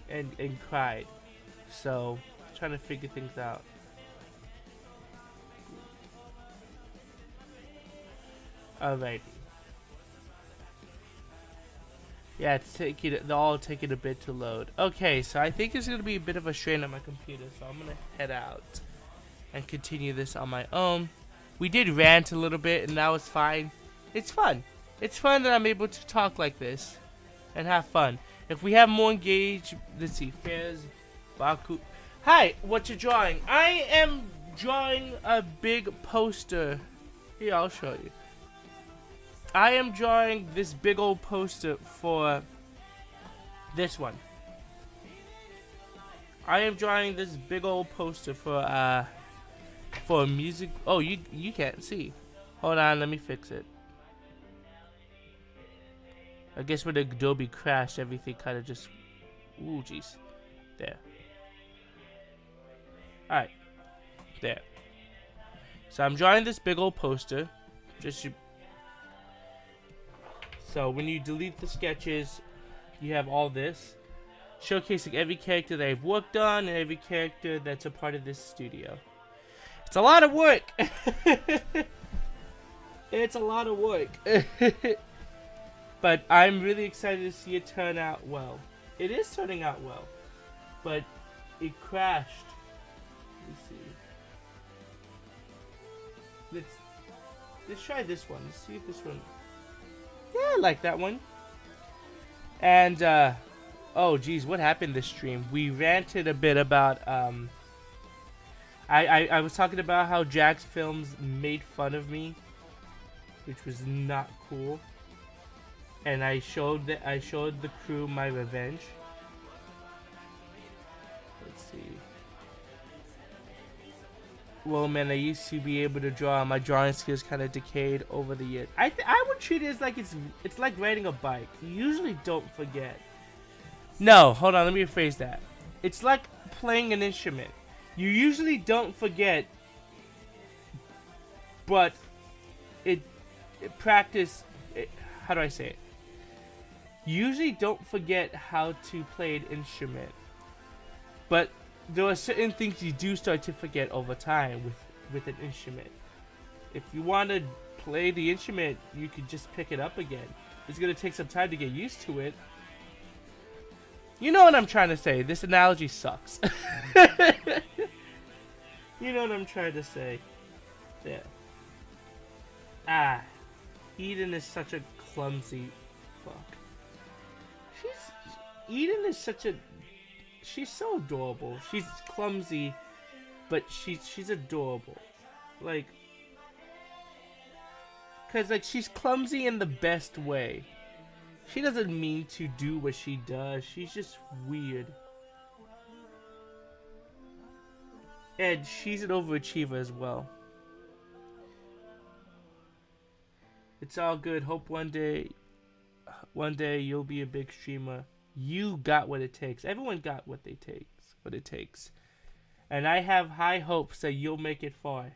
D: and cried. So, trying to figure things out. Alright. Yeah, they're all taking a bit to load. Okay, so I think it's going to be a bit of a strain on my computer, so I'm going to head out and continue this on my own. We did rant a little bit, and that was fine. It's fun. It's fun that I'm able to talk like this and have fun. If we have more engaged, let's see, Fairs, Baku. Hi, what you drawing? I am drawing a big poster. Here, I'll show you. I am drawing this big old poster for this one. I am drawing this big old poster for music. Oh, you can't see. Hold on, let me fix it. I guess when Adobe crashed, everything kind of just. Ooh, jeez. There. Alright. There. So I'm drawing this big old poster. So when you delete the sketches, you have all this. Showcasing every character that I've worked on and every character that's a part of this studio. It's a lot of work. It's a lot of work. But I'm really excited to see it turn out well. It is turning out well. But it crashed. Let's see. let's try this one. Let's see if this one. Yeah, I like that one. And oh geez, what happened this stream? We ranted a bit about I was talking about how Jack's Films made fun of me, which was not cool. And I showed the crew my revenge. Let's see. Well, man, I used to be able to draw. My drawing skills kind of decayed over the years. I would treat it as like it's like riding a bike. You usually don't forget. No, hold on. Let me rephrase that. It's like playing an instrument. You usually don't forget, but practice. How do I say it? You usually don't forget how to play an instrument, but there are certain things you do start to forget over time with an instrument. If you want to play the instrument, you could just pick it up again. It's going to take some time to get used to it. You know what I'm trying to say. This analogy sucks. You know what I'm trying to say. Yeah. Eden is such a clumsy fuck. Eden is such a... She's so adorable. She's clumsy, but she's adorable. Like, cause like she's clumsy in the best way. She doesn't mean to do what she does. She's just weird. And she's an overachiever as well. It's all good. Hope one day you'll be a big streamer. You got what it takes. Everyone got what it takes. And I have high hopes that you'll make it far.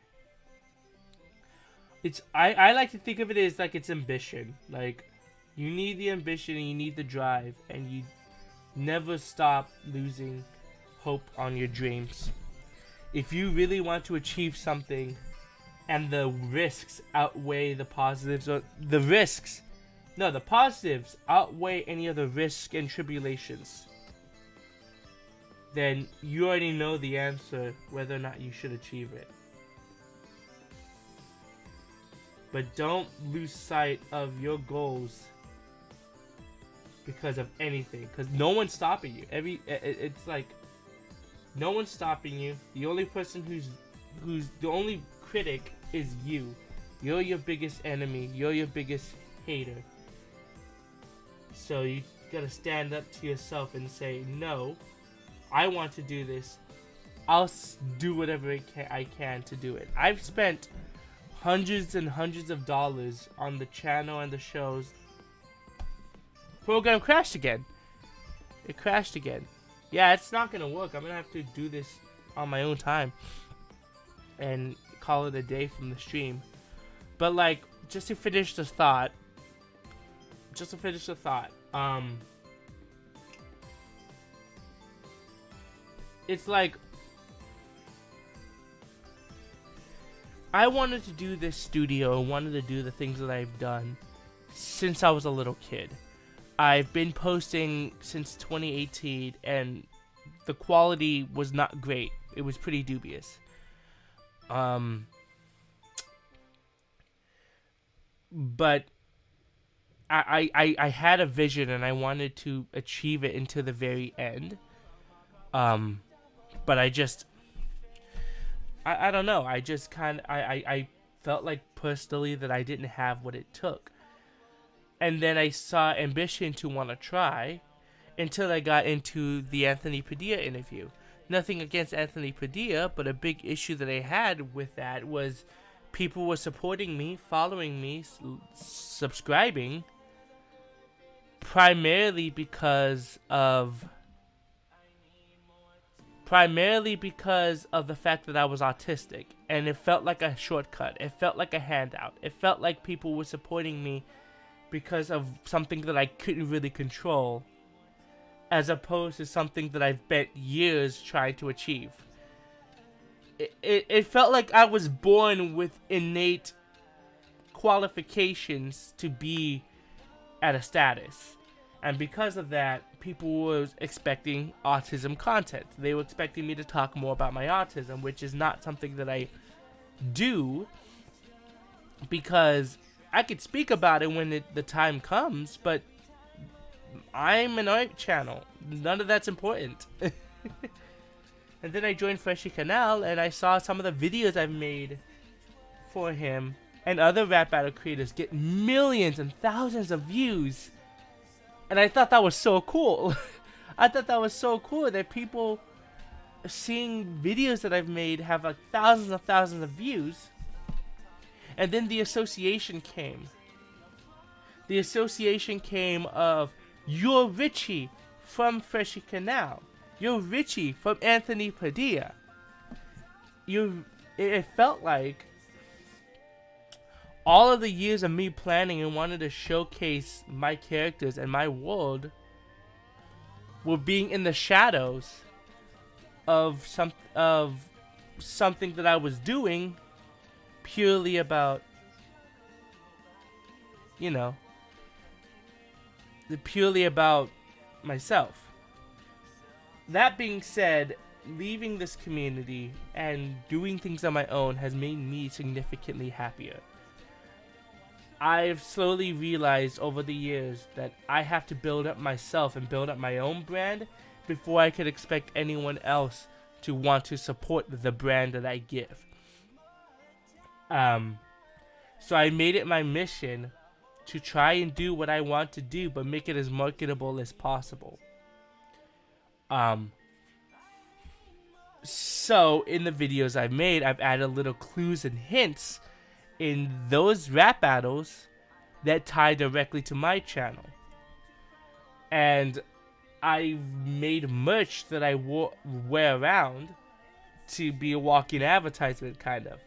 D: I like to think of it as like it's ambition. Like, you need the ambition and you need the drive, and you never stop losing hope on your dreams. If you really want to achieve something and the risks outweigh the positives, or the positives outweigh any of the risks and tribulations, then you already know the answer whether or not you should achieve it. But don't lose sight of your goals because of anything, because no one's stopping you. It's like no one's stopping you. The only person who's the only critic is you. You're your biggest enemy. You're your biggest hater. So you gotta stand up to yourself and say, no, I want to do this. I'll do whatever I can to do it. I've spent hundreds and hundreds of dollars on the channel and the shows. Program crashed again. It crashed again. Yeah, it's not gonna work. I'm gonna have to do this on my own time and call it a day from the stream. But like, just to finish the thought, it's like, I wanted to do this studio, wanted to do the things that I've done since I was a little kid. I've been posting since 2018, and the quality was not great. It was pretty dubious. But I had a vision, and I wanted to achieve it into the very end. But I don't know. I felt like personally that I didn't have what it took. And then I saw ambition to want to try until I got into the Anthony Padilla interview. Nothing against Anthony Padilla, but a big issue that I had with that was people were supporting me, following me, subscribing, primarily because of the fact that I was autistic, and it felt like a shortcut. It felt like a handout. It felt like people were supporting me because of something that I couldn't really control, as opposed to something that I've spent years trying to achieve. It felt like I was born with innate qualifications to be at a status. And because of that, people were expecting autism content. They were expecting me to talk more about my autism, which is not something that I do. because I could speak about it when the time comes, but I'm an art channel. None of that's important. And then I joined Freshie Canal, and I saw some of the videos I've made for him and other rap battle creators get millions and thousands of views. And I thought that was so cool. I thought that was so cool that people seeing videos that I've made have like thousands and thousands of views. And then the association came. The association came of, you're Richie from Freshie Canal. You're Richie from Anthony Padilla. It felt like all of the years of me planning and wanting to showcase my characters and my world were being in the shadows of something that I was doing purely about, purely about myself. That being said, leaving this community and doing things on my own has made me significantly happier. I've slowly realized over the years that I have to build up myself and build up my own brand before I could expect anyone else to want to support the brand that I give. So I made it my mission to try and do what I want to do, but make it as marketable as possible. So in the videos I've made, I've added little clues and hints in those rap battles that tie directly to my channel. And I've made merch that I wear around to be a walking advertisement, kind of.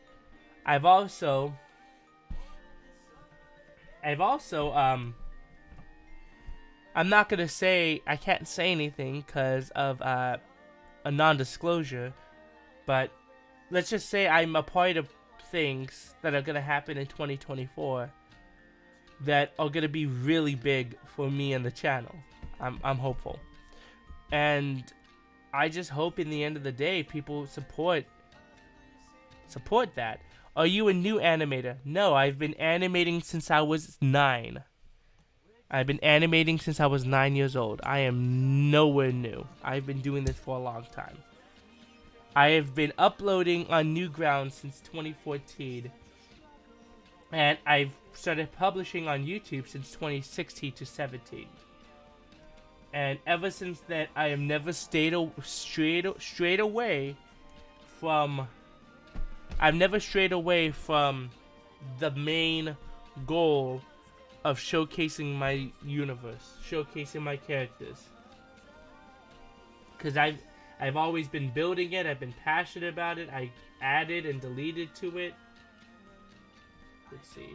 D: I've also I'm not gonna say, I can't say anything because of a non-disclosure, but let's just say I'm a part of things that are gonna happen in 2024 that are gonna be really big for me and the channel. I'm hopeful, and I just hope in the end of the day people support that. Are you a new animator? No, I've been animating since I was 9. I've been animating since I was 9 years old. I am nowhere new. I've been doing this for a long time. I have been uploading on Newgrounds since 2014. And I've started publishing on YouTube since 2016 to 17. And ever since then, I have never strayed away from... I've never strayed away from the main goal of showcasing my universe, showcasing my characters. Because I've always been building it, I've been passionate about it, I added and deleted to it. Let's see.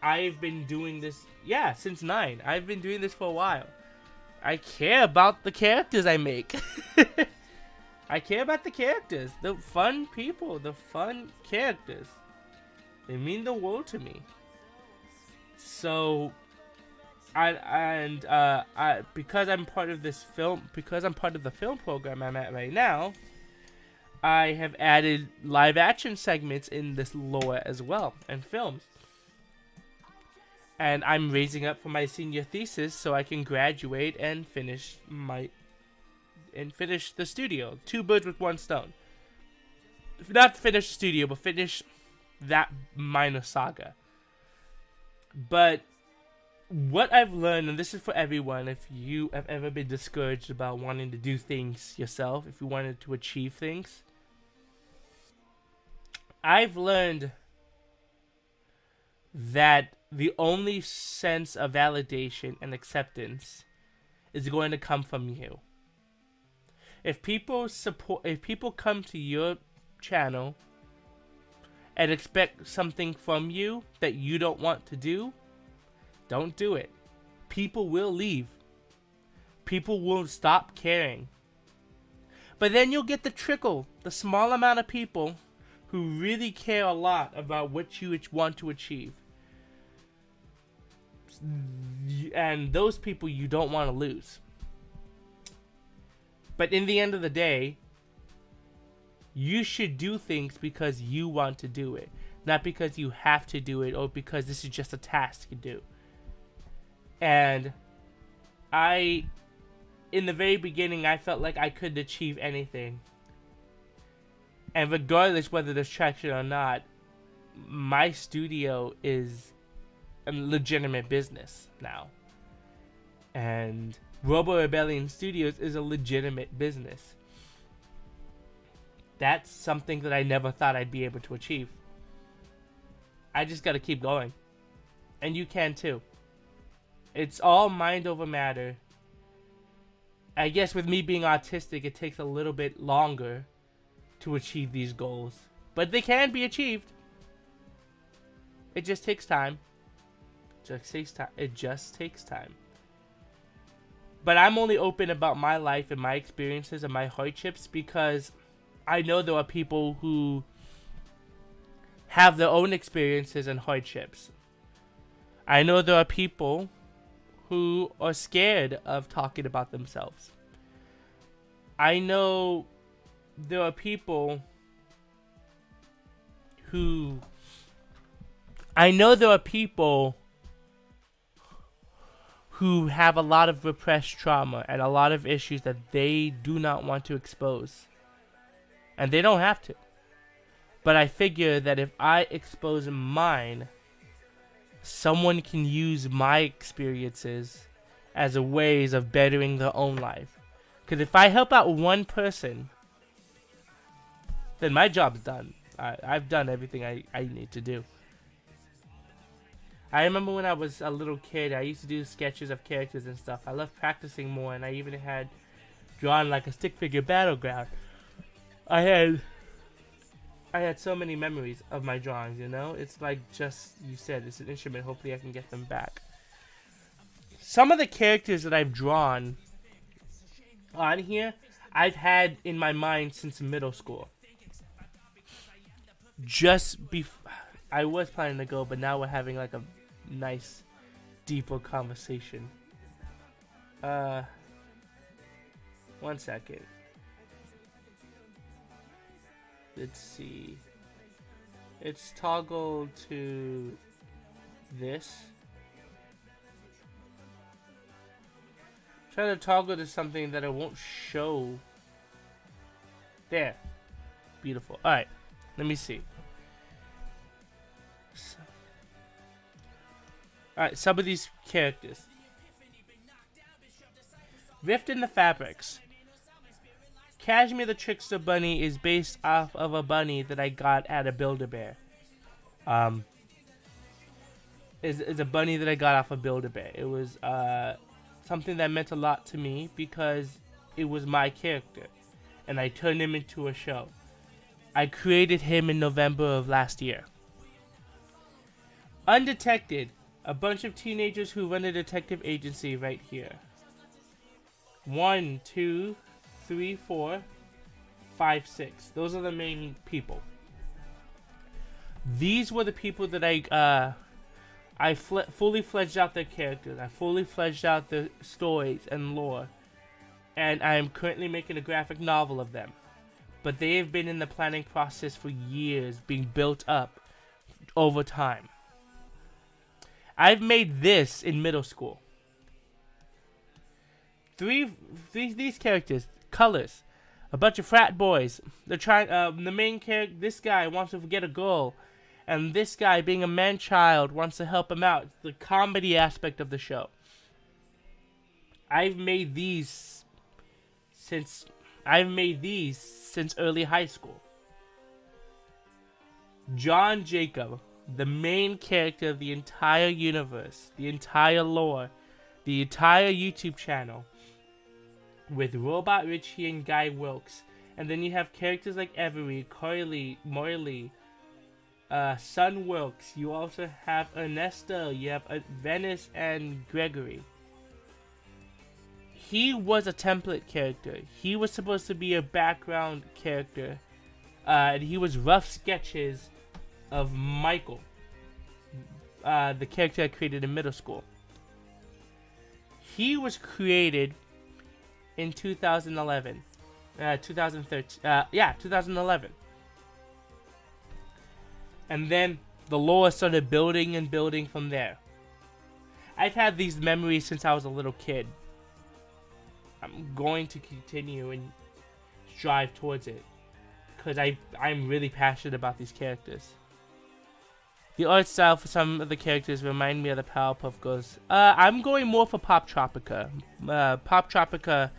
D: I've been doing this, since 9. I've been doing this for a while. I care about the characters I make. I care about the characters, the fun people, the fun characters. They mean the world to me. So, because I'm part of this film, because I'm part of the film program I'm at right now, I have added live action segments in this lore as well, and films. And I'm raising up for my senior thesis so I can graduate and finish the studio. 2 birds with 1 stone. Not finish the studio, but finish that minor saga. But what I've learned, and this is for everyone, if you have ever been discouraged about wanting to do things yourself, if you wanted to achieve things, I've learned that the only sense of validation and acceptance is going to come from you. If people come to your channel and expect something from you that you don't want to do, don't do it. People will leave. People will stop caring. But then you'll get the small amount of people who really care a lot about what you want to achieve. And those people you don't want to lose. But in the end of the day, you should do things because you want to do it. not because you have to do it or because this is just a task to do. And in the very beginning, I felt like I could achieve anything. And regardless whether there's traction or not, my studio is a legitimate business now. And RoboRebellion Studios is a legitimate business. That's something that I never thought I'd be able to achieve. I just gotta keep going. And you can too. It's all mind over matter. I guess with me being autistic, it takes a little bit longer to achieve these goals. But they can be achieved. It just takes time. It just takes time. But I'm only open about my life and my experiences and my hardships because I know there are people who have their own experiences and hardships. I know there are people who are scared of talking about themselves. I know there are people who have a lot of repressed trauma and a lot of issues that they do not want to expose. And they don't have to. But I figure that if I expose mine, someone can use my experiences as a ways of bettering their own life. Because if I help out one person, then my job's done. I've done everything I need to do. I remember when I was a little kid, I used to do sketches of characters and stuff. I loved practicing more, and I even had drawn like a stick figure battleground. I had so many memories of my drawings, you know? It's like just, you said, it's an instrument. Hopefully I can get them back. Some of the characters that I've drawn on here, I've had in my mind since middle school. I was planning to go, but now we're having like a nice, deeper conversation. 1 second. Let's see. It's toggled to this. Try to toggle to something that it won't show. There. Beautiful. Alright. Let me see. Alright, some of these characters. Rift in the Fabrics. Cashmere the Trickster Bunny is based off of a bunny that I got at a Build-A-Bear. Is a bunny that I got off a Build-A-Bear. It was something that meant a lot to me because it was my character. And I turned him into a show. I created him in November of last year. Undetected. A bunch of teenagers who run a detective agency right here. 1, 2, 3, 4, 5, 6. Those are the main people. These were the people that I fully fledged out their characters. I fully fledged out their stories and lore. And I am currently making a graphic novel of them. But they have been in the planning process for years, being built up over time. I've made this in middle school. These characters, colors, a bunch of frat boys. They're trying. The main character, this guy wants to get a girl, and this guy, being a man-child, wants to help him out. It's the comedy aspect of the show. I've made these since early high school. John Jacob, the main character of the entire universe, the entire lore, the entire YouTube channel, with RobotRichie and Guy Wilkes. And then you have characters like Avery, Carly, Morley, Son Wilkes. You also have Ernesto. You have Venice and Gregory. He was a template character. He was supposed to be a background character. And he was rough sketches of Michael, the character I created in middle school. He was created in 2011. 2011. And then the lore started building and building from there. I've had these memories since I was a little kid. I'm going to continue and strive towards it, because I'm really passionate about these characters. The art style for some of the characters remind me of the Powerpuff Girls. I'm going more for Pop Tropica. Pop Tropica,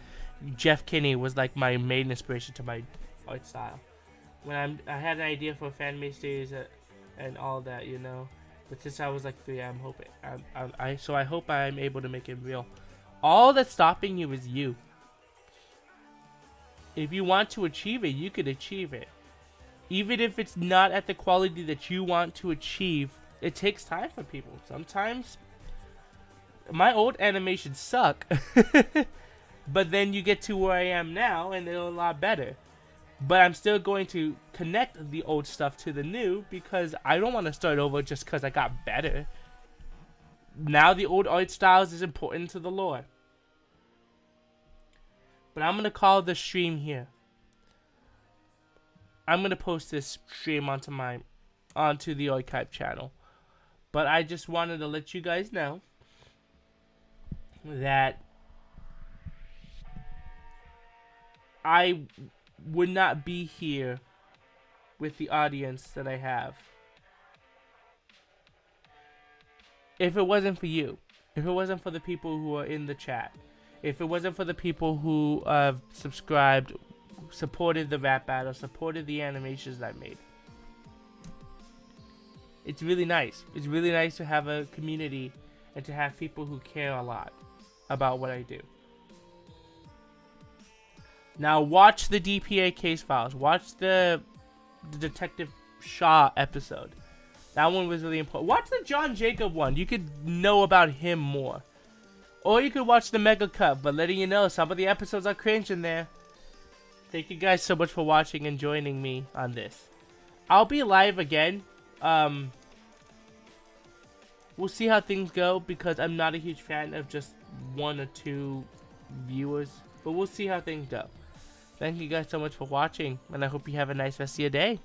D: Jeff Kinney was like my main inspiration to my art style. When I had an idea for a fan made series and all that, you know. But since I was like 3, I'm hoping I hope I'm able to make it real. All that's stopping you is you. If you want to achieve it, you could achieve it. Even if it's not at the quality that you want to achieve, it takes time for people. Sometimes my old animations suck, but then you get to where I am now and they're a lot better. But I'm still going to connect the old stuff to the new, because I don't want to start over just because I got better. Now the old art styles is important to the lore. But I'm going to call the stream here. I'm going to post this stream onto the archive channel. But I just wanted to let you guys know that I would not be here with the audience that I have if it wasn't for you. If it wasn't for the people who are in the chat. If it wasn't for the people who subscribed, supported the rap battle, supported the animations I made. It's really nice. It's really nice to have a community and to have people who care a lot about what I do. Now watch the DPA case files. Watch the Detective Shaw episode. That one was really important. Watch the John Jacob one. You could know about him more. Or you could watch the Mega Cut, but letting you know, some of the episodes are cringe in there. Thank you guys so much for watching and joining me on this. I'll be live again. We'll see how things go, because I'm not a huge fan of just 1 or 2 viewers. But we'll see how things go. Thank you guys so much for watching, and I hope you have a nice rest of your day.